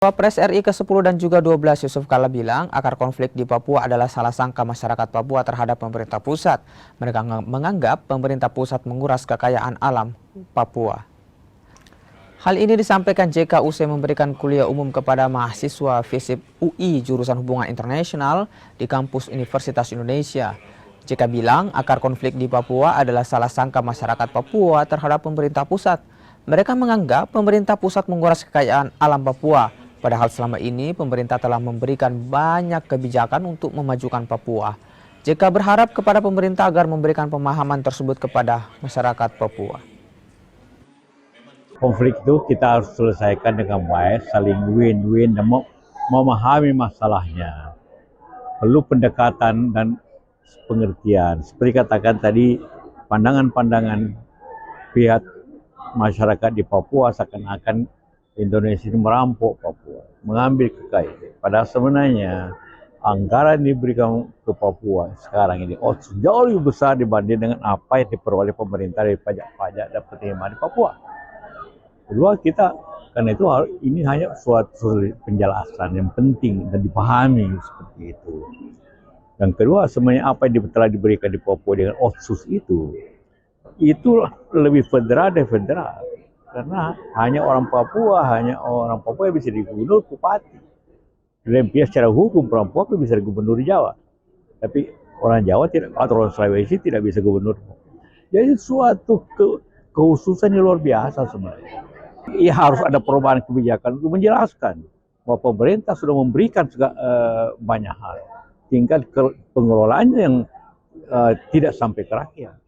Wapres RI ke-10 dan juga 12 Yusuf Kala bilang akar konflik di Papua adalah salah sangka masyarakat Papua terhadap pemerintah pusat. Mereka menganggap pemerintah pusat menguras kekayaan alam Papua. Hal ini disampaikan JK usai memberikan kuliah umum kepada mahasiswa FISIP UI jurusan Hubungan Internasional di kampus Universitas Indonesia. JK bilang akar konflik di Papua adalah salah sangka masyarakat Papua terhadap pemerintah pusat. Mereka menganggap pemerintah pusat menguras kekayaan alam Papua. Padahal selama ini pemerintah telah memberikan banyak kebijakan untuk memajukan Papua. JK berharap kepada pemerintah agar memberikan pemahaman tersebut kepada masyarakat Papua. Konflik itu kita harus selesaikan dengan baik, saling win-win dan memahami masalahnya. Perlu pendekatan dan pengertian. Seperti katakan tadi, pandangan-pandangan pihak masyarakat di Papua seakan-akan Indonesia ini merampok Papua, mengambil kekayaan. Padahal sebenarnya anggaran diberikan ke Papua sekarang ini jauh lebih besar dibanding dengan apa yang diperoleh pemerintah dari pajak-pajak dan penerimaan di Papua. Kedua, karena itu ini hanya suatu penjelasan yang penting dan dipahami seperti itu. Dan kedua, sebenarnya apa yang telah diberikan di Papua dengan Otsus itu lebih federal dan federal. Karena hanya orang Papua yang bisa jadi gubernur, bupati. Dan secara hukum orang Papua bisa jadi gubernur di Jawa. Tapi orang Jawa tidak, atau orang Sulawesi tidak bisa gubernur. Jadi suatu kekhususan yang luar biasa sebenarnya. Ia harus ada perubahan kebijakan untuk menjelaskan bahwa pemerintah sudah memberikan banyak hal. Tingkat pengelolaannya yang tidak sampai ke rakyat.